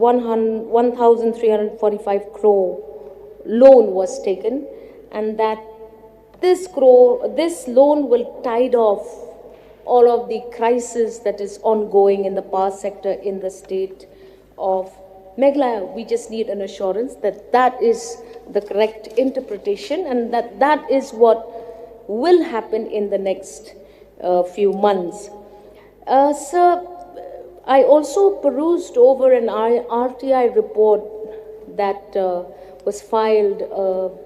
1,345 crore loan was taken, and that this loan will tide off all of the crisis that is ongoing in the power sector in the state of Meghalaya. We just need an assurance that that is the correct interpretation and that that is what will happen in the next few months. Sir, I also perused over an RTI report that was filed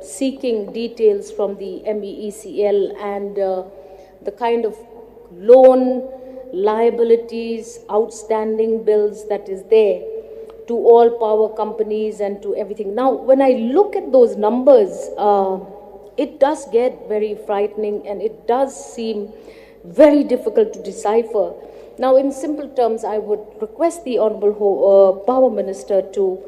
seeking details from the MEECL and the kind of loan liabilities, outstanding bills that is there to all power companies and to everything. Now, when I look at those numbers, it does get very frightening and it does seem very difficult to decipher. Now, in simple terms, I would request the Honorable Power Minister to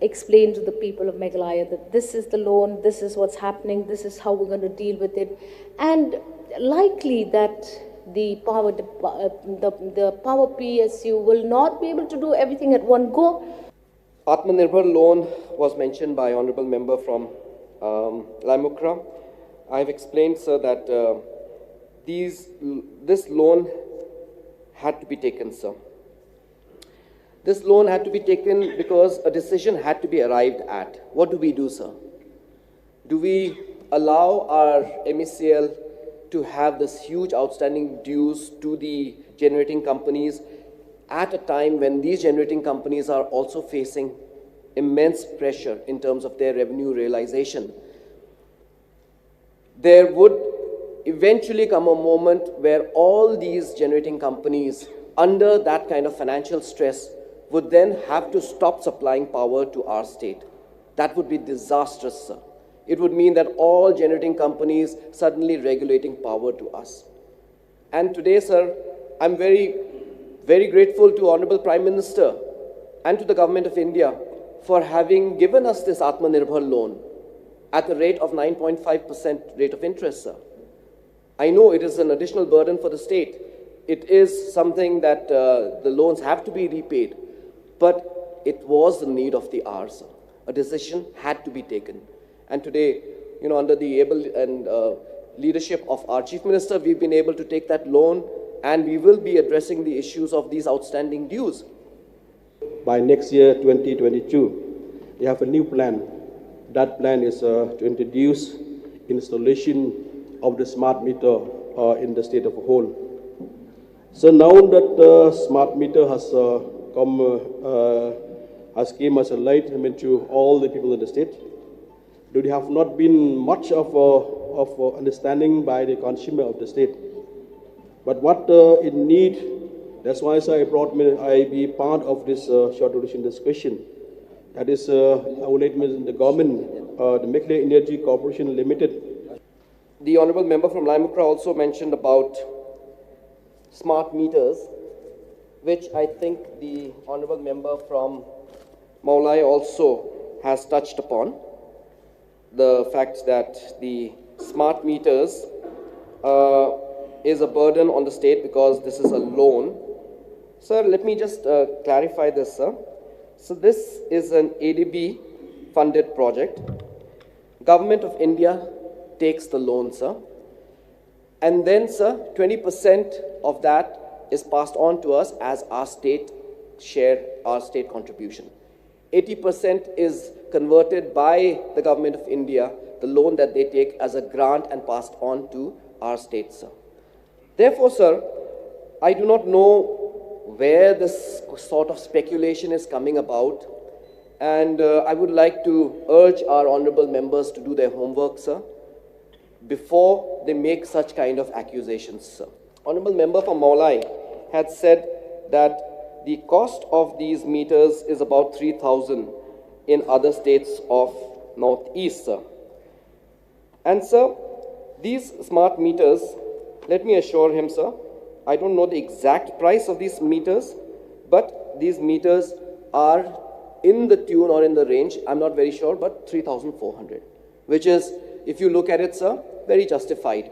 explain to the people of Meghalaya that this is the loan, this is what's happening, this is how we're going to deal with it, and likely that the power PSU will not be able to do everything at one go. Atmanirbhar loan was mentioned by Honorable Member from Limukra. I have explained, sir, that this loan had to be taken, sir. This loan had to be taken because a decision had to be arrived at. What do we do, sir? Do we allow our MECL to have this huge outstanding dues to the generating companies at a time when these generating companies are also facing immense pressure in terms of their revenue realization? There would eventually come a moment where all these generating companies, under that kind of financial stress, would then have to stop supplying power to our state. That would be disastrous, sir. It would mean that all generating companies suddenly regulating power to us. And today, sir, I'm very, very grateful to Honorable Prime Minister and to the Government of India for having given us this Atmanirbhar loan at a rate of 9.5% rate of interest, sir. I know it is an additional burden for the state. It is something that the loans have to be repaid, but it was the need of the hour, sir. A decision had to be taken. And today, under the able and leadership of our Chief Minister, we've been able to take that loan and we will be addressing the issues of these outstanding dues. By next year, 2022, we have a new plan. That plan is to introduce installation of the smart meter in the state of a whole. So now that the smart meter has came as a light to all the people in the state, there have not been much of understanding by the consumer of the state. But what it need, that's why I be part of this short duration discussion. That is, I would like the government, the Meghalaya Energy Corporation Limited. The Honorable Member from Limukra also mentioned about smart meters, which I think the Honorable Member from Maulai also has touched upon. The fact that the smart meters is a burden on the state because this is a loan. Sir, let me just clarify this, sir. So this is an ADB funded project. Government of India takes the loan, sir. And then, sir, 20% of that is passed on to us as our state share, our state contribution. 80% is converted by the Government of India, the loan that they take as a grant and passed on to our state, sir. Therefore, sir, I do not know where this sort of speculation is coming about, and I would like to urge our honorable members to do their homework, sir, before they make such kind of accusations, sir. Honorable Member from Maulai had said that the cost of these meters is about 3,000 in other states of Northeast, sir. And sir, these smart meters, let me assure him, sir, I don't know the exact price of these meters, but these meters are in the tune or in the range, I'm not very sure, but 3,400, which is, if you look at it, sir, very justified.